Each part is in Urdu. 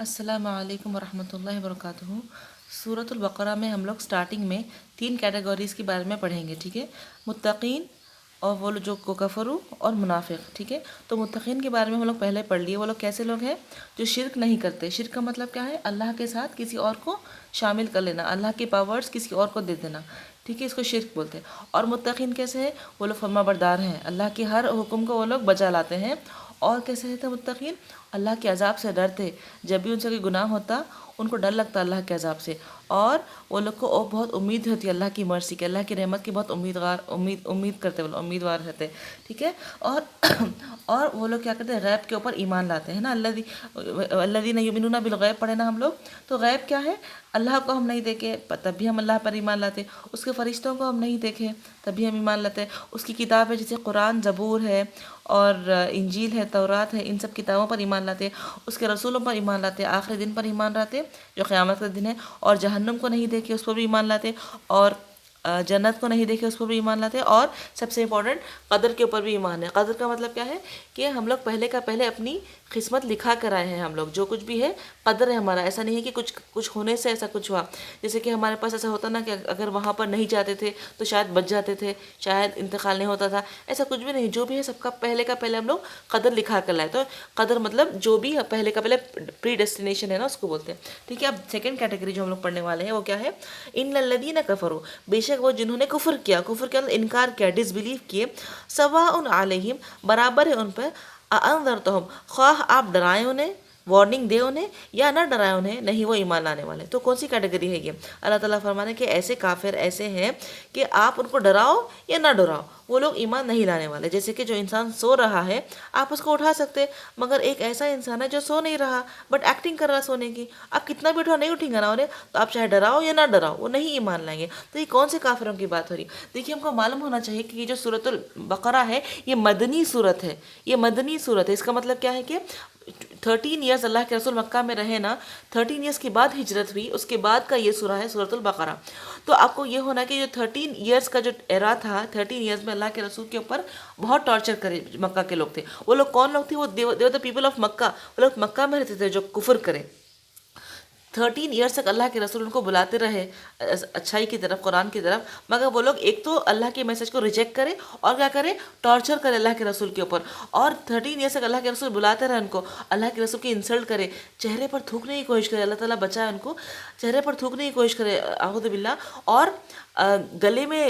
السلام علیکم ورحمۃ اللہ وبرکاتہ۔ سورۃ البقرہ میں ہم لوگ سٹارٹنگ میں 3 کیٹیگریز کے بارے میں پڑھیں گے، ٹھیک ہے۔ متقین اور وہ جو کفرو اور منافق، ٹھیک ہے۔ تو متقین کے بارے میں ہم لوگ پہلے پڑھ لیے۔ وہ لوگ کیسے لوگ ہیں؟ جو شرک نہیں کرتے۔ شرک کا مطلب کیا ہے؟ اللہ کے ساتھ کسی اور کو شامل کر لینا، اللہ کے پاورز کسی اور کو دے دینا، ٹھیک ہے، اس کو شرک بولتے ہیں۔ اور متقین کیسے ہیں؟ وہ لوگ فرما بردار ہیں، اللہ کے ہر حکم کو وہ لوگ بجا لاتے ہیں۔ اور کیسے رہتے متقین؟ اللہ کے عذاب سے ڈرتے، جب بھی ان سے کوئی گناہ ہوتا ان کو ڈر لگتا اللہ کے عذاب سے، اور وہ لوگ کو بہت امید ہوتی ہے اللہ کی مرضی کی، اللہ کی رحمت کی بہت امید کرتے، وہ لوگ امیدوار رہتے، ٹھیک ہے۔ اور اور وہ لوگ کیا کرتے ہیں؟ غیب کے اوپر ایمان لاتے ہیں نا، الذین یؤمنون بالغیب پڑھے نا ہم لوگ۔ تو غیب کیا ہے؟ اللہ کو ہم نہیں دیکھے تب بھی ہم اللہ پر ایمان لاتے، اس کے فرشتوں کو ہم نہیں دیکھے تب بھی ہم ایمان لاتے، اس کی کتاب ہے جیسے قرآن، زبور ہے اور انجیل ہے، تورات ہے، ان سب کتابوں پر ایمان لاتے، اس کے رسولوں پر ایمان لاتے، آخری دن پر ایمان لاتے جو قیامت کا دن ہے، اور جہنم کو نہیں دیکھے اس پر بھی ایمان لاتے، اور جنت کو نہیں دیکھے اس پر بھی ایمان لاتے، اور سب سے امپورٹنٹ قدر کے اوپر بھی ایمان ہے۔ قدر کا مطلب کیا ہے؟ کہ ہم لوگ پہلے کا پہلے اپنی قسمت لکھا کر آئے ہیں، ہم لوگ جو کچھ بھی ہے قدر ہے ہمارا، ایسا نہیں ہے کہ کچھ ہونے سے ایسا کچھ ہوا۔ جیسے کہ ہمارے پاس ایسا ہوتا نا کہ اگر وہاں پر نہیں جاتے تھے تو شاید بچ جاتے تھے، شاید انتقال نہیں ہوتا تھا، ایسا کچھ بھی نہیں، جو بھی ہے سب کا پہلے ہم لوگ قدر لکھا کر لائے۔ تو قدر مطلب جو بھی پہلے کا پہلے پری ڈیسٹینیشن ہے نا، اس کو بولتے ہیں، ٹھیک ہے۔ اب سیکنڈ کیٹیگری جو ہم لوگ پڑھنے والے ہیں وہ کیا ہے؟ ان الذین کفروا، بے شک وہ جنہوں نے کفر کیا انکار کیا، ڈس بلیو کیے، سواء علیہم، برابر ہے ان پہ، انذرتہم، خواہ آپ ڈرائیں انہیں، وارننگ دے انہیں یا نہ ڈرائیں انہیں، نہیں وہ ایمان لانے والے۔ تو کون سی کیٹیگری ہے یہ؟ اللہ تعالیٰ فرمانے کہ ایسے کافر ایسے ہیں کہ آپ ان کو ڈراؤ یا نہ ڈراؤ وہ لوگ ایمان نہیں لانے والے۔ جیسے کہ جو انسان سو رہا ہے آپ اس کو اٹھا سکتے، مگر ایک ایسا انسان ہے جو سو نہیں رہا بٹ ایکٹنگ کر رہا سونے کی، آپ کتنا بھی اٹھاؤ نہیں اٹھیں گا نا انہیں، تو آپ چاہے ڈراؤ یا نہ ڈراؤ وہ نہیں ایمان لائیں گے۔ تو یہ کون سے کافروں کی بات ہو رہی؟ دیکھیے ہم کو معلوم ہونا چاہیے کہ یہ جو سورۃ البقرہ ہے یہ مدنی سورت ہے، یہ مدنی سورت ہے۔ اس کا مطلب کیا ہے کہ 13 ایئرس اللہ کے رسول مکہ میں رہے نا، 13 ایئرس کے بعد ہجرت ہوئی، اس کے بعد کا یہ سورہ ہے سورۃ البقرہ۔ تو آپ کو یہ ہونا کہ جو 13 ایئرس کا جو ایرا تھا، 13 ایئرس میں اللہ کے رسول کے اوپر بہت ٹارچر کرے مکہ کے لوگ تھے۔ وہ لوگ کون لوگ تھے؟ وہ دیو دا پیپل آف مکہ، وہ لوگ مکہ میں رہتے تھے جو کفر کرے۔ 13 ایئرس تک اللہ کے رسول ان کو بلاتے رہے اچھائی کی طرف، قرآن کی طرف، مگر وہ لوگ ایک تو اللہ کے میسج کو ریجیکٹ کرے اور کیا کرے؟ ٹارچر کرے اللہ کے رسول کے اوپر۔ اور 13 ایئرس تک اللہ کے رسول بلاتے رہے ان کو، اللہ کے رسول کی انسلٹ کرے، چہرے پر تھوکنے کی کوشش کرے، اللہ تعالیٰ بچائے ان کو، چہرے پر تھوکنے کی کوشش کرے اعوذ باللہ، اور گلے میں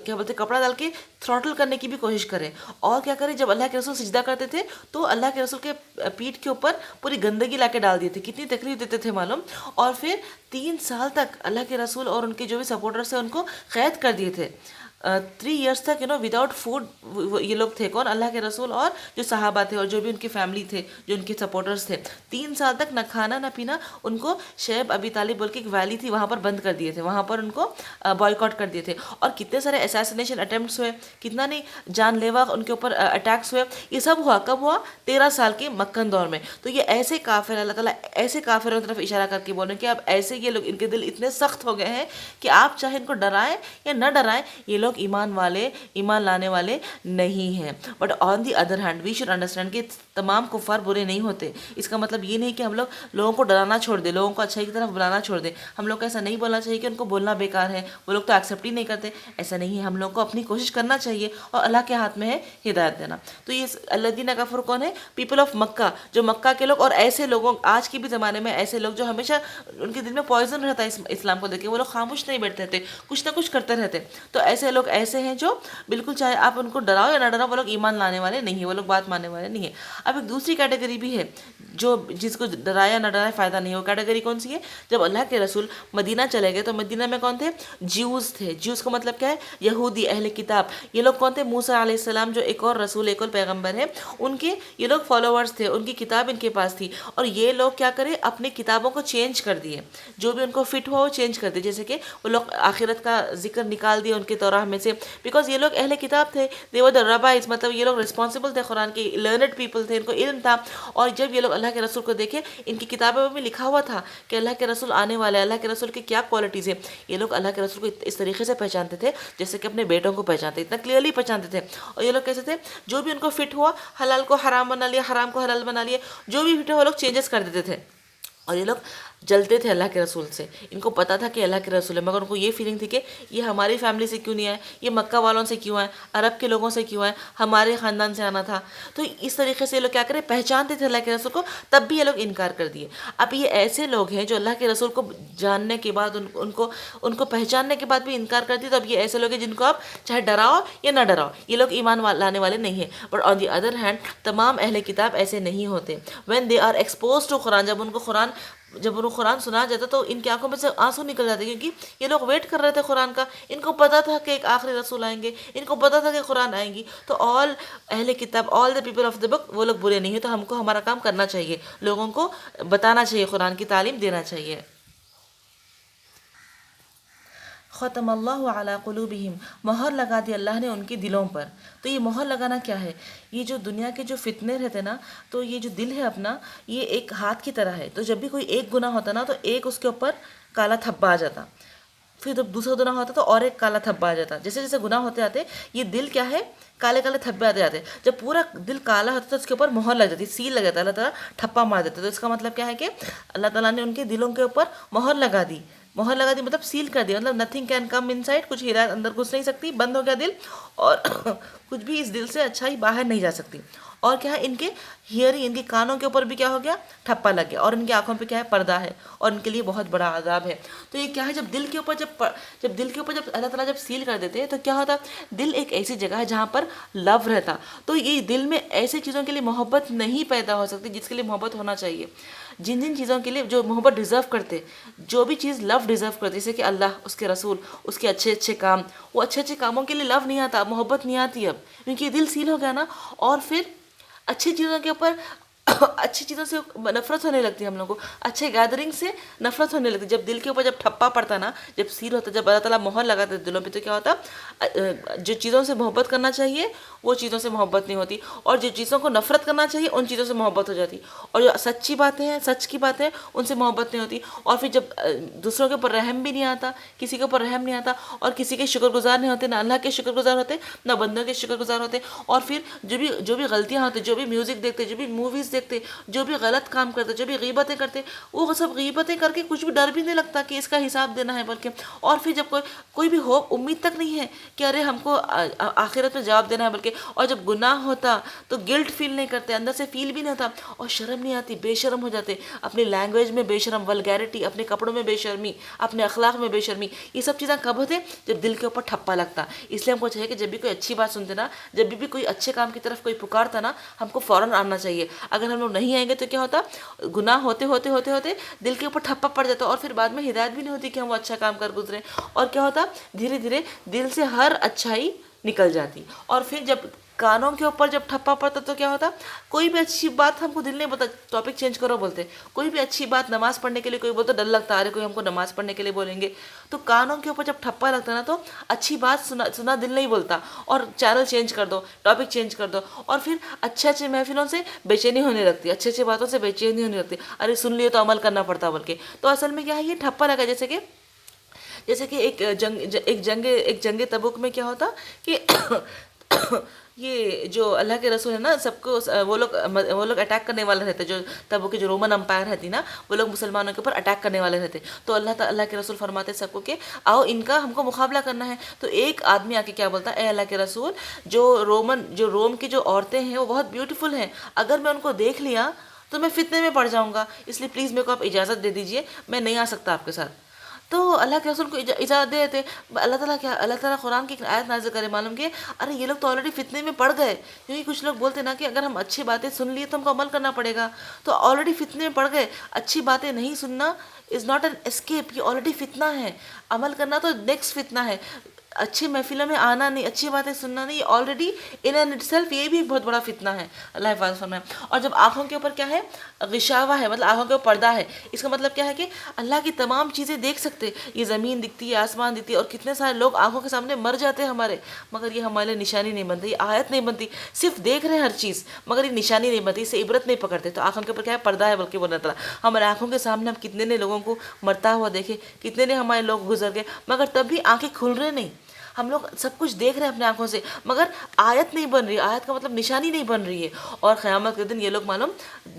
کیا بولتے کپڑا ڈال کے تھروٹل کرنے کی بھی کوشش کرے، اور کیا کرے جب اللہ کے رسول سجدہ کرتے تھے تو اللہ کے رسول کے پیٹھ کے اوپر پوری گندگی لا کے ڈال دیے تھے، کتنی تکلیف دیتے تھے معلوم۔ اور پھر 3 سال تک اللہ کے رسول اور ان کے جو بھی سپورٹرس ہیں ان کو قید کر دیے تھے، 3 ایئرس تک وداؤٹ فوڈ یہ لوگ تھے، کون؟ اللہ کے رسول اور جو صحابہ تھے اور جو بھی ان کی فیملی تھے، جو ان کے سپورٹرس تھے، 3 سال تک نہ کھانا نہ پینا، ان کو شیب ابی طالب بول کے ایک ویلی تھی وہاں پر بند کر دیے تھے، وہاں پر ان کو بائیکاٹ کر دیے تھے، اور کتنے سارے اسیسینیشن اٹیمپٹس ہوئے، کتنا نہیں جان لیوا ان کے اوپر اٹیکس ہوئے۔ یہ سب ہوا کب ہوا؟ 13 سال کے مکن دور میں۔ تو یہ ایسے کافر، اللہ تعالیٰ ایسے کافروں کی طرف اشارہ کر کے بول رہے ہیں کہ اب ایسے یہ لوگ، ان کے دل اتنے سخت ہو گئے ہیں کہ آپ چاہے ان کو ڈرائیں یا نہ ڈرائیں یہ لوگ ایمان لانے والے نہیں ہیں۔ But on the other hand we should understand کہ تمام کفار برے نہیں ہوتے۔ اس کا مطلب یہ نہیں کہ ہم لوگوں کو ڈرانا چھوڑ دیں، لوگوں کو اچھائی کی طرف بلانا چھوڑ دیں۔ ہم لوگ کو ایسا نہیں بولنا چاہیے کہ ان کو بولنا بیکار ہے، وہ لوگ تو ایکسیپٹ ہی نہیں کرتے، ایسا نہیں ہے۔ ہم لوگوں کو اپنی کوشش کرنا چاہیے اور اللہ کے ہاتھ میں ہے ہدایت دینا۔ تو یہ الذین کفروا کون ہے؟ پیپل آف مکہ، جو مکہ کے لوگ، اور ایسے لوگوں آج کے بھی زمانے میں ایسے لوگ جو ہمیشہ ان کے دل میں پوائزن رہتا ہے اسلام کو دیکھ کے، وہ لوگ خاموش نہیں بیٹھتے تھے، کچھ نہ کچھ کرتے رہتے۔ تو ایسے لوگ ایسے ہیں جو بالکل چاہے آپ ان کو ڈراؤ یا نہ ڈراؤ وہ لوگ ایمان لانے والے نہیں ہیں، وہ لوگ بات ماننے والے نہیں ہیں۔ اب ایک دوسری کیٹیگری بھی ہے جو جس کو ڈرایا نہ ڈرایا فائدہ نہیں ہے۔ وہ کیٹیگری کون سی ہے؟ جب اللہ کے رسول مدینہ چلے گئے تو مدینہ میں کون تھے؟ جیوز تھے۔ جیوز کا مطلب کیا ہے؟ یہودی، اہل کتاب۔ یہ لوگ کون تھے؟ موسیٰ علیہ السلام جو ایک اور رسول، ایک اور پیغمبر ہے، ان کے یہ لوگ فالوورز تھے، ان کی کتاب ان کے پاس تھی، اور یہ لوگ کیا کرے؟ اپنی کتابوں کو چینج کر دیے، جو بھی ان کو فٹ ہوا وہ چینج کر دیے۔ جیسے کہ وہ لوگ آخرت کا ذکر نکال دیا ان کے توراہ میں سے، بیکاز یہ لوگ اہل کتاب تھے، they were the rabbis، مطلب یہ لوگ رسپانسبل تھے، قرآن کے لرنڈ پیپل تھے، ان کو علم تھا۔ اور جب یہ لوگ اللہ کے رسول کو دیکھے، ان کی کتابوں میں لکھا ہوا تھا کہ اللہ کے رسول آنے والے، اللہ کے رسول کی کیا کوالٹیز ہیں۔ یہ لوگ اللہ کے رسول کو اس طریقے سے پہچانتے تھے جیسے کہ اپنے بیٹوں کو پہچانتے، اتنا کلیئرلی پہچانتے تھے۔ اور یہ لوگ کیسے تھے؟ جو بھی ان کو فٹ ہوا، حلال کو حرام بنا لیا، حرام کو حلال بنا لیا، جو بھی فٹ ہوا وہ لوگ چینجز کر دیتے تھے۔ اور یہ لوگ جلتے تھے اللہ کے رسول سے، ان کو پتہ تھا کہ اللہ کے رسول ہے، مگر ان کو یہ فیلنگ تھی کہ یہ ہماری فیملی سے کیوں نہیں آئے، یہ مکہ والوں سے کیوں آئے، عرب کے لوگوں سے کیوں آئے، ہمارے خاندان سے آنا تھا۔ تو اس طریقے سے یہ لوگ کیا کرے، پہچانتے تھے اللہ کے رسول کو، تب بھی یہ لوگ انکار کر دیے۔ اب یہ ایسے لوگ ہیں جو اللہ کے رسول کو جاننے کے بعد ان کو پہچاننے کے بعد بھی انکار کر دیے، تو اب یہ ایسے لوگ ہیں جن کو آپ چاہے ڈراؤ یا نہ ڈراؤ، یہ لوگ ایمان لانے والے نہیں ہیں۔ But on the other hand تمام اہل کتاب ایسے نہیں ہوتے۔ When they are expose to قرآن، جب ان کو قرآن سنا جاتا تو ان کی آنکھوں میں سے آنسو نکل جاتے، کیونکہ یہ لوگ ویٹ کر رہے تھے قرآن کا، ان کو پتہ تھا کہ ایک آخری رسول آئیں گے، ان کو پتہ تھا کہ قرآن آئیں گی۔ تو آل اہل کتاب، آل دا پیپل آف دا بک، وہ لوگ برے نہیں ہیں۔ تو ہم کو ہمارا کام کرنا چاہیے، لوگوں کو بتانا چاہیے، قرآن کی تعلیم دینا چاہیے۔ ختم اللہ علی قلوبہم، مہر لگا دی اللہ نے ان کی دلوں پر۔ تو یہ مہر لگانا کیا ہے؟ یہ جو دنیا کے جو فتنے رہتے نا، تو یہ جو دل ہے اپنا، یہ ایک ہاتھ کی طرح ہے۔ تو جب بھی کوئی ایک گناہ ہوتا نا، تو ایک اس کے اوپر کالا دھبا آ جاتا، پھر جب دوسرا گناہ ہوتا تو اور ایک کالا دھبا آ جاتا۔ جیسے جیسے گناہ ہوتے آتے، یہ دل کیا ہے، کالے کالے دھبے آتے جاتے۔ جب پورا دل کالا ہوتا تو اس کے اوپر مہر لگ جاتی، سیل لگ جاتا، اللہ تعالیٰ ٹھپا مار دیتا۔ تو اس کا مطلب کیا ہے کہ اللہ تعالیٰ نے ان کے دلوں کے اوپر مہر لگا دی۔ مہر لگا دی مطلب سیل کر دیا، مطلب nothing can come in side, کچھ ہدایت اندر گھس نہیں سکتی، بند ہو گیا دل، اور کچھ بھی اس دل سے اچھائی باہر نہیں جا سکتی۔ اور کیا ہے، ان کے ہیئرنگ، ان کے کانوں کے اوپر بھی کیا ہو گیا، ٹھپا لگ گیا، اور ان کی آنکھوں پہ کیا ہے، پردہ ہے، اور ان کے لیے بہت بڑا عذاب ہے۔ تو یہ کیا ہے، جب دل کے اوپر جب اللہ تعالیٰ جب سیل کر دیتے ہیں تو کیا ہوتا، دل ایک ایسی جگہ ہے جہاں پر لو رہتا، تو یہ دل میں ایسی چیزوں کے لیے محبت نہیں پیدا ہو سکتی جس کے لیے محبت ہونا چاہیے۔ جن چیزوں کے لیے جو محبت ڈیزرو کرتے، جو بھی چیز لو ڈیزرو کرتی، جیسے کہ اللہ، اس کے رسول، اس کے اچھے اچھے کام، وہ اچھے اچھے کاموں کے لیے لو نہیں آتا، محبت نہیں آتی اب، کیونکہ یہ دل سیل ہو گیا نا۔ اور پھر اچھی چیزوں کے اوپر اچھی چیزوں سے نفرت ہونے لگتی ہے، ہم لوگوں کو اچھے گیدرنگ سے نفرت ہونے لگتی ہے۔ جب دل کے اوپر جب ٹھپا پڑتا نا، جب سیل ہوتا، جب اللہ تعالیٰ مہر لگاتے دلوں پہ، تو کیا ہوتا، جو چیزوں سے محبت کرنا چاہیے وہ چیزوں سے محبت نہیں ہوتی، اور جو چیزوں کو نفرت کرنا چاہیے ان چیزوں سے محبت ہو جاتی، اور جو سچی باتیں ہیں، سچ کی باتیں، ان سے محبت نہیں ہوتی۔ اور پھر جب دوسروں کے اوپر رحم بھی نہیں آتا، کسی کے اوپر رحم نہیں آتا، اور کسی کے شکر گزار نہیں ہوتے، نہ اللہ کے شکر گزار ہوتے، نہ بندوں کے شکر گزار ہوتے۔ اور پھر جو بھی غلطیاں ہوتی، جو بھی میوزک دیکھتے، جو بھی موویز دیکھتے، جو بھی غلط کام کرتے، جو بھی غیبتیں کرتے، وہ سب غیبتیں کر کے کچھ بھی ڈر بھی نہیں لگتا کہ اس کا حساب دینا ہے، بلکہ اور پھر جب کوئی بھی ہوپ، امید تک نہیں ہے کہ ارے ہم کو آخرت میں جواب دینا ہے، بلکہ اور جب گناہ ہوتا تو گلٹ فیل نہیں کرتے، اندر سے فیل بھی نہیں ہوتا، اور شرم نہیں آتی، بے شرم ہو جاتے، اپنی لینگویج میں بے شرم، ولگیرٹی، اپنے کپڑوں میں بے شرمی، اپنے اخلاق میں بے شرمی۔ یہ سب چیزیں کب ہوتے، جب دل کے اوپر ٹھپا لگتا۔ اس لیے ہم کو چاہیے کہ جب بھی کوئی اچھی بات سنتے نا، جب بھی کوئی اچھے کام کی طرف کوئی پکارتا نا، ہم کو فوراً آنا چاہیے۔ اگر ہم لوگ نہیں آئیں گے تو کیا ہوتا، گناہ ہوتے ہوتے ہوتے ہوتے دل کے اوپر ٹھپا پڑ جاتا، اور پھر بعد میں ہدایت بھی نہیں ہوتی کہ ہم وہ اچھا کام کر گزریں، اور کیا ہوتا، دھیرے دھیرے دل سے ہر اچھائی نکل جاتی۔ اور پھر جب کانوں کے اوپر جب ٹھپا پڑتا تو کیا ہوتا، کوئی بھی اچھی بات ہم کو دل نہیں بولتا، ٹاپک چینج کرو بولتے، کوئی بھی اچھی بات، نماز پڑھنے کے لیے کوئی بولتا، ڈر لگتا، ارے کوئی ہم کو نماز پڑھنے کے لیے بولیں گے، تو کانوں کے اوپر جب ٹھپا لگتا نا، تو اچھی بات سنا دل نہیں بولتا، اور چینل چینج کر دو، ٹاپک چینج کر دو، اور پھر اچھے محفلوں سے بے چینی ہونے لگتی، اچھی باتوں سے بے چینی ہونے لگتی، ارے سن لیے تو عمل کرنا پڑتا بلکہ۔ تو اصل میں کیا ہے، یہ ٹھپا لگا، جیسے کہ ایک جنگ تبوک میں کیا ہوتا کہ یہ جو اللہ کے رسول ہے نا، سب کو وہ لوگ اٹیک کرنے والے رہتے، جو تبوک کی جو رومن امپائر رہتی نا، وہ لوگ مسلمانوں کے اوپر اٹیک کرنے والے رہتے۔ تو اللہ کے رسول فرماتے سب کو کہ آؤ ان کا ہم کو مقابلہ کرنا ہے۔ تو ایک آدمی آ کے کیا بولتا، اے اللہ کے رسول، جو روم کی جو عورتیں ہیں وہ بہت بیوٹیفل ہیں، اگر میں ان کو دیکھ لیا تو میں فتنے میں پڑ جاؤں گا، اس لیے پلیز میرے کو آپ اجازت دے دیجئے، میں نہیں آ سکتا آپ کے ساتھ۔ تو اللہ کے رسول کو اجازت دے دیتے۔ اللہ تعالیٰ قرآن کی ایک آیت نازل کرے، معلوم کہ ارے یہ لوگ تو آلریڈی فتنے میں پڑ گئے، کیونکہ کچھ لوگ بولتے نا کہ اگر ہم اچھی باتیں سن لیے تو ہم کو عمل کرنا پڑے گا، تو آلریڈی فتنے میں پڑ گئے۔ اچھی باتیں نہیں سننا از ناٹ این اسکیپ، یہ آلریڈی فتنہ ہے، عمل کرنا تو نیکسٹ فتنہ ہے۔ اچھی محفلوں میں آنا نہیں، اچھی باتیں سننا نہیں، یہ already in and it self یہ بھی ایک بہت بڑا فتنہ ہے، اللہ حفاظت فرمائے۔ اور جب آنکھوں کے اوپر کیا ہے، غشاوہ ہے، مطلب آنکھوں کے اوپر پردہ ہے، اس کا مطلب کیا ہے کہ اللہ کی تمام چیزیں دیکھ سکتے، یہ زمین دکھتی ہے، آسمان دکھتی ہے، اور کتنے سارے لوگ آنکھوں کے سامنے مر جاتے ہیں ہمارے، مگر یہ ہمارے لیے نشانی نہیں بنتی، یہ آیت نہیں بنتی، صرف دیکھ رہے ہیں ہر چیز، مگر یہ نشانی نہیں بنتی، اس سے عبرت نہیں پکڑتے۔ تو آنکھوں کے اوپر کیا ہے، پردہ ہے، بلکہ بولنا تعالیٰ ہمارے آنکھوں کے سامنے ہم کتنے نے لوگوں کو مرتا ہوا دیکھے، کتنے نے ہمارے لوگ گزر گئے، مگر تب بھی آنکھیں کھل رہے نہیں، ہم لوگ سب کچھ دیکھ رہے ہیں اپنے آنکھوں سے، مگر آیت نہیں بن رہی، آیت کا مطلب نشانی نہیں بن رہی ہے. اور قیامت کے دن یہ لوگ معلوم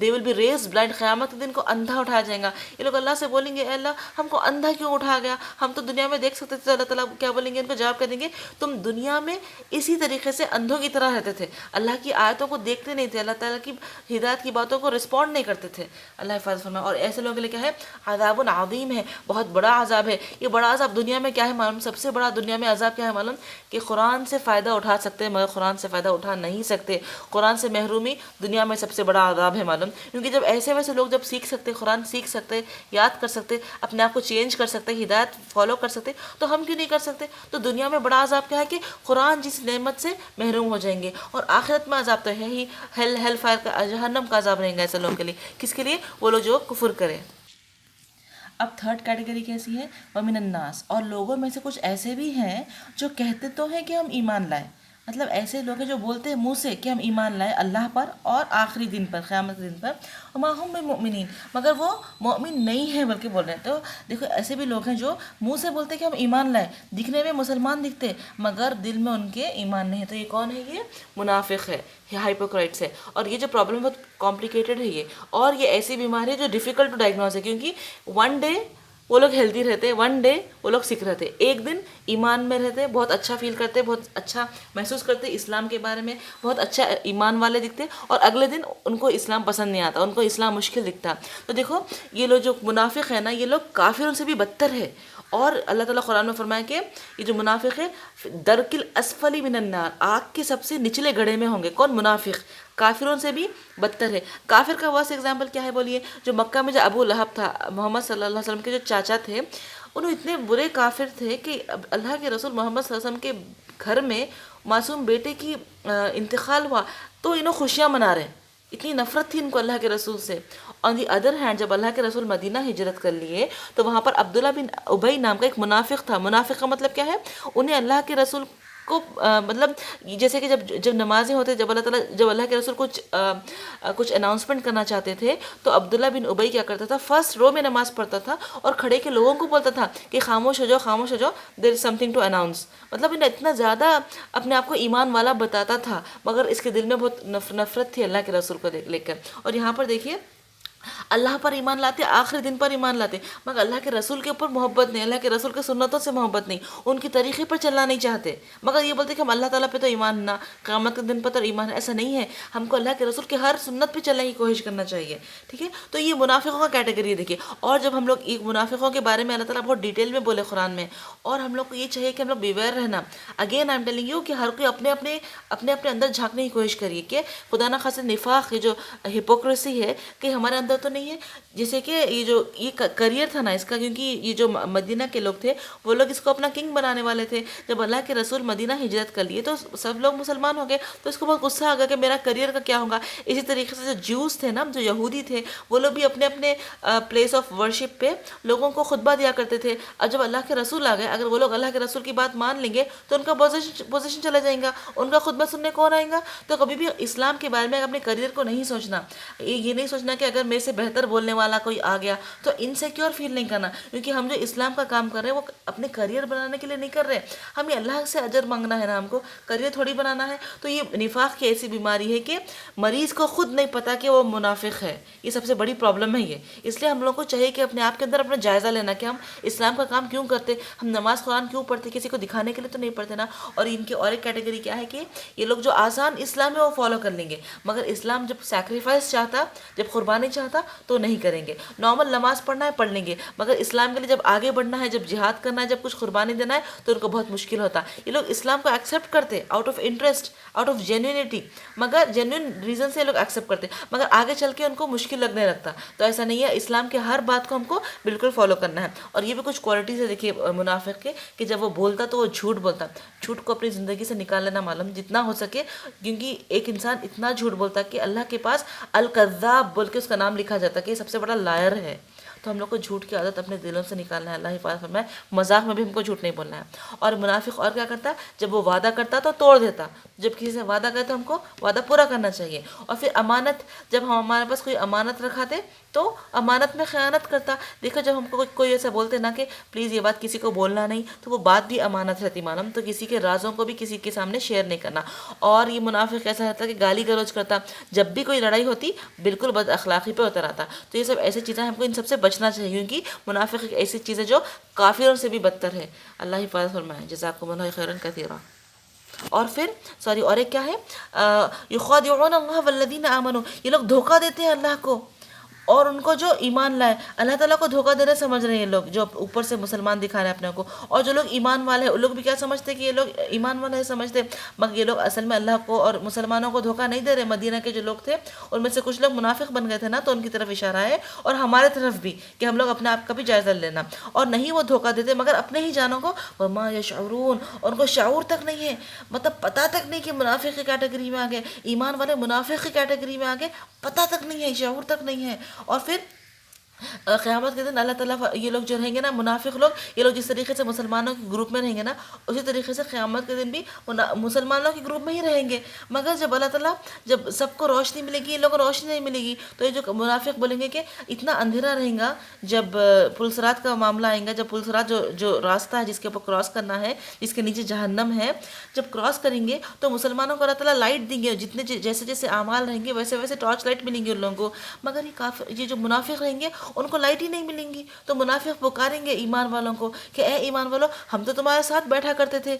دے ول بی ریز بلائنڈ، قیامت کے دن کو اندھا اٹھایا جائے گا. یہ لوگ اللہ سے بولیں گے اے اللہ ہم کو اندھا کیوں اٹھا گیا، ہم تو دنیا میں دیکھ سکتے تھے. اللہ تعالیٰ کیا بولیں گے ان کو، جواب کر دیں گے تم دنیا میں اسی طریقے سے اندھوں کی طرح رہتے تھے، اللہ کی آیتوں کو دیکھتے نہیں تھے، اللہ تعالیٰ کی ہدایت کی باتوں کو رسپونڈ نہیں کرتے تھے. اللہ حفاظت فرمائے. اور ایسے لوگوں کے لیے کیا ہے، عذاب عظیم ہے، بہت بڑا عذاب ہے. یہ بڑا عذاب دنیا میں کیا ہے معلوم، سب سے بڑا دنیا میں عذاب کیا ہے معلوم، کہ قرآن سے فائدہ اٹھا سکتے ہیں مگر قرآن سے فائدہ اٹھا نہیں سکتے. قرآن سے محرومی دنیا میں سب سے بڑا عذاب ہے معلوم. کیونکہ جب ایسے ویسے لوگ جب سیکھ سکتے، قرآن سیکھ سکتے، یاد کر سکتے، اپنے آپ کو چینج کر سکتے، ہدایت فالو کر سکتے، تو ہم کیوں نہیں کر سکتے؟ تو دنیا میں بڑا عذاب کیا ہے کہ قرآن جس نعمت سے محروم ہو جائیں گے. اور آخرت میں عذاب تو ہے ہی، ہیل فائر کا، جہنم کا عذاب رہیں گا ایسے لوگوں کے لیے. کس کے لیے؟ وہ لوگ جو کفر کریں. اب تھرڈ کیٹیگری کیسی ہے، وَمِنَ النَّاسِ، اور لوگوں میں سے کچھ ایسے بھی ہیں جو کہتے تو ہیں کہ ہم ایمان لائے، مطلب ایسے لوگ ہیں جو بولتے ہیں منہ سے کہ ہم ایمان لائے اللہ پر اور آخری دن پر، قیامت کے دن پر، وَمَا هُم بِمُؤْمِنِينَ، مگر وہ مومن نہیں ہیں بلکہ بول رہے ہیں. تو دیکھو ایسے بھی لوگ ہیں جو منہ سے بولتے ہیں کہ ہم ایمان لائے، دکھنے میں مسلمان دکھتے مگر دل میں ان کے ایمان نہیں ہے. تو یہ کون ہے؟ یہ منافق ہے، یہ ہائپوکرائٹس ہے. اور یہ جو پرابلم بہت کمپلیکیٹڈ ہے یہ، اور یہ ایسی بیماری ہے جو ڈیفیکلٹ ٹو ڈائگنوز ہے. کیونکہ ون ڈے وہ لوگ ہیلدی رہتے، ون ڈے وہ لوگ سکھ رہتے، ایک دن ایمان میں رہتے، بہت اچھا فیل کرتے، بہت اچھا محسوس کرتے اسلام کے بارے میں، بہت اچھا ایمان والے دکھتے، اور اگلے دن ان کو اسلام پسند نہیں آتا، ان کو اسلام مشکل دکھتا. تو دیکھو یہ لوگ جو منافق ہے نا، یہ لوگ کافروں سے بھی بدتر ہے. اور اللہ تعالیٰ قرآن میں فرمایا کہ یہ جو منافق ہے درکل اسفلی من النار، آگ کے سب سے نچلے گڑھے میں ہوں گے. کون؟ منافق. کافروں سے بھی بدتر ہے. کافر کا ورس ایگزامپل کیا ہے بولیے؟ جو مکہ میں جو ابو لہب تھا، محمد صلی اللہ علیہ وسلم کے جو چاچا تھے، انہوں اتنے برے کافر تھے کہ اللہ کے رسول محمد صلی اللہ علیہ وسلم کے گھر میں معصوم بیٹے کی انتقال ہوا تو انہوں خوشیاں منا رہے ہیں. اتنی نفرت تھی ان کو اللہ کے رسول سے. آن دی ادر ہینڈ جب اللہ کے رسول مدینہ ہجرت کر لیے تو وہاں پر عبداللہ بن ابی نام کا ایک منافق تھا. منافق کا مطلب کیا ہے؟ انہیں اللہ کے رسول کو مطلب جیسے کہ جب نمازیں ہوتے، جب اللہ کے رسول کچھ اناؤنسمنٹ کرنا چاہتے تھے تو عبداللہ بن ابی کیا کرتا تھا، فرسٹ رو میں نماز پڑھتا تھا اور کھڑے کے لوگوں کو بولتا تھا کہ خاموش ہو جاؤ، خاموش ہو جاؤ، دیر از سم تھنگ ٹو اناؤنس. مطلب انہیں اتنا زیادہ اپنے آپ کو ایمان والا بتاتا تھا مگر اس کے دل میں بہت نفرت تھی اللہ کے رسول کو لے کر. اور یہاں پر دیکھیے اللہ پر ایمان لاتے، آخری دن پر ایمان لاتے، مگر اللہ کے رسول کے اوپر محبت نہیں، اللہ کے رسول کے سنتوں سے محبت نہیں، ان کی طریقے پر چلنا نہیں چاہتے، مگر یہ بولتے کہ ہم اللہ تعالیٰ پہ تو ایمان نہ، قیامت کے دن پر تو ایمان ہے. ایسا نہیں ہے، ہم کو اللہ کے رسول کے ہر سنت پہ چلنے کی کوشش کرنا چاہیے. ٹھیک ہے، تو یہ منافقوں کا کیٹیگری دیکھیے. اور جب ہم لوگ ایک منافقوں کے بارے میں اللہ تعالیٰ بہت ڈیٹیل میں بولے قرآن میں، اور ہم لوگ کو یہ چاہیے کہ ہم لوگ بیویئر رہنا. Again I am telling you کہ ہر کوئی اپنے اندر جھانکنے کی کوشش کریے کہ خدا نہ خاصے نفاق، یہ جو ہپوکریسی ہے کہ ہمارے اندر تو نہیں ہے. جیسے کہ یہ کریئر تھا نا اس کا، کیونکہ یہ جو مدینہ کے لوگ تھے وہ لوگ اس کو اپنا کنگ بنانے والے تھے. جب اللہ کے رسول مدینہ ہجرت کر لیے تو سب لوگ مسلمان ہو گئے، تو اس کو بہت غصہ آ گیا کہ میرا کریئر کا کیا ہوگا. اسی طریقے سے جو جوز تھے نا، جو یہودی تھے، وہ لوگ بھی اپنے اپنے پلیس آف ورشپ پہ لوگوں کو خطبہ دیا کرتے تھے. اور جب اللہ کے رسول آ گئے، اگر وہ لوگ اللہ کے رسول کی بات مان لیں گے تو ان کا پوزیشن چلا جائے گا، ان کا خطبہ سننے کون آئے گا. تو کبھی بھی اسلام کے بارے میں اپنے کریئر کو نہیں سوچنا، یہ نہیں سوچنا کہ اگر میرے سے بہتر بولنے والا کوئی آ گیا تو انسیکیور فیل نہیں کرنا. کیونکہ ہم جو اسلام کا کام کر رہے ہیں وہ اپنے کریئر بنانے کے لیے نہیں کر رہے، ہمیں اللہ سے اجر مانگنا ہے نا، ہم کو کریئر تھوڑی بنانا ہے. تو یہ نفاق کی ایسی بیماری ہے کہ مریض کو خود نہیں پتا کہ وہ منافق ہے. یہ سب سے بڑی پرابلم ہے یہ. اس لیے ہم لوگوں کو چاہیے کہ اپنے آپ کے اندر اپنا جائزہ لینا کہ ہم اسلام کا کام کیوں کرتے، ہم نماز قرآن کیوں پڑھتے، کسی کو دکھانے کے لیے تو نہیں پڑھتے نا. اور ان کی اور ایک کیٹیگری کیا ہے کہ یہ لوگ جو آسان اسلام ہے وہ فالو کر لیں گے، مگر اسلام جب سیکریفائس چاہتا، جب قربانی چاہتا تو نہیں کریں گے. نارمل نماز پڑھنا ہے پڑھ لیں گے، مگر اسلام کے لیے جب آگے بڑھنا ہے، جب جہاد کرنا ہے، جب کچھ قربانی دینا ہے تو ان کو بہت مشکل ہوتا. یہ لوگ اسلام کو ایکسیپٹ کرتے out of interest, out of genuinity, مگر جینوین ریزن سے یہ لوگ ایکسیپٹ کرتے، مگر آگے چل کے ان کو مشکل لگنے لگتا. تو ایسا نہیں ہے، اسلام کے ہر بات کو ہم کو بالکل فالو کرنا ہے. اور یہ بھی کچھ کوالٹیز ہے دیکھیے منافق کے، کہ جب وہ بولتا تو وہ جھوٹ بولتا. جھوٹ کو اپنی زندگی سے نکال لینا معلوم جتنا ہو سکے، کیونکہ ایک انسان اتنا جھوٹ بولتا کہ اللہ کے پاس الکذاب بول کے اس کا نام لکھا جاتا کہ یہ سب سے بڑا لائر ہے. تو ہم لوگ کو جھوٹ کی عادت اپنے دلوں سے نکالنا ہے. اللہ حفاظت فرمائے. مذاق میں بھی ہم کو جھوٹ نہیں بولنا ہے. اور منافق اور کیا کرتا ہے، جب وہ وعدہ کرتا تو توڑ دیتا. جب کسی سے وعدہ کرے تو ہم کو وعدہ پورا کرنا چاہیے. اور پھر امانت، جب ہم ہمارے پاس کوئی امانت رکھاتے تو امانت میں خیانت کرتا. دیکھو جب ہم کو کوئی ایسا بولتے نا کہ پلیز یہ بات کسی کو بولنا نہیں، تو وہ بات بھی امانت رہتی معلوم. تو کسی کے رازوں کو بھی کسی کے سامنے شیئر نہیں کرنا. اور یہ منافق ایسا رہتا کہ گالی گلوچ کرتا. جب بھی کوئی لڑائی ہوتی بالکل بد اخلاقی پہ اتر آتا. تو یہ سب ایسی چیزیں ہم کو ان سب سے بچنا چاہیے، کیونکہ منافق ایک ایسی چیز ہے جو کافروں سے بھی بدتر ہے. اللہ حفاظت فرمائے. جزاکم اللہ خیرا کثیرا. اور پھر اور ایک کیا ہے، یخادعون اللہ والذین آمنوا، یہ لوگ دھوکہ دیتے ہیں اللہ کو اور ان کو جو ایمان لائے. اللہ تعالیٰ کو دھوکہ دینے سمجھ رہے ہیں یہ لوگ، جو اوپر سے مسلمان دکھا رہے ہیں اپنے کو. اور جو لوگ ایمان والے ہیں وہ لوگ بھی کیا سمجھتے ہیں کہ یہ لوگ ایمان والے ہیں سمجھتے، مگر یہ لوگ اصل میں اللہ کو اور مسلمانوں کو دھوکہ نہیں دے رہے. مدینہ کے جو لوگ تھے ان میں سے کچھ لوگ منافق بن گئے تھے نا، تو ان کی طرف اشارہ ہے اور ہمارے طرف بھی کہ ہم لوگ اپنے آپ کا بھی جائزہ لینا. اور نہیں وہ دھوکہ دیتے مگر اپنے ہی جانوں کو. وما یشعرون، اور ان کو شعور تک نہیں ہے، مطلب پتہ تک نہیں کہ منافق کی کیٹیگری میں آ گئے، ایمان والے منافق کی کیٹیگری میں آ گئے، پتہ تک نہیں ہے، شعور تک نہیں ہے. اور پھر قیامت کے دن اللہ تعالیٰ یہ لوگ جو رہیں گے نا منافق لوگ، یہ لوگ جس طریقے سے مسلمانوں کے گروپ میں رہیں گے نا، اسی طریقے سے قیامت کے دن بھی مسلمانوں کے گروپ میں ہی رہیں گے. مگر جب اللہ تعالیٰ، جب سب کو روشنی ملے گی، یہ لوگوں کو روشنی نہیں ملے گی، تو یہ جو منافق بولیں گے کہ اتنا اندھیرا رہیں گا. جب پلسرات کا معاملہ آئے گا، جب پلسرات جو راستہ ہے جس کے اوپر کراس کرنا ہے، جس کے نیچے جہنم ہے، جب کراس کریں گے تو مسلمانوں کو اللہ تعالیٰ لائٹ دیں گے. جتنے جیسے جیسے اعمال رہیں گے ویسے ویسے ٹارچ لائٹ ملیں گی ان لوگوں کو. مگر یہ جو منافق رہیں گے ان کو لائٹ ہی نہیں ملیں گی. تو منافق پکاریں گے ایمان والوں کو کہ اے ایمان والوں، ہم تو تمہارے ساتھ بیٹھا کرتے تھے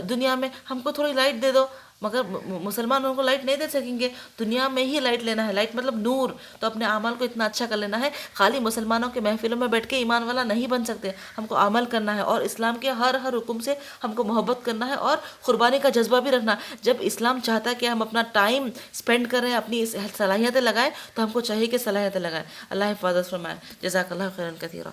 دنیا میں، ہم کو تھوڑی لائٹ دے دو. مگر مسلمانوں کو لائٹ نہیں دے سکیں گے. دنیا میں ہی لائٹ لینا ہے، لائٹ مطلب نور. تو اپنے اعمال کو اتنا اچھا کر لینا ہے. خالی مسلمانوں کے محفلوں میں بیٹھ کے ایمان والا نہیں بن سکتے. ہم کو عمل کرنا ہے اور اسلام کے ہر حکم سے ہم کو محبت کرنا ہے اور قربانی کا جذبہ بھی رکھنا. جب اسلام چاہتا ہے کہ ہم اپنا ٹائم اسپینڈ کریں، اپنی صلاحیتیں لگائیں، تو ہم کو چاہیے کہ صلاحیتیں لگائیں. اللہ حفاظت فرمائے. جزاک اللہ خیرا کثیرا.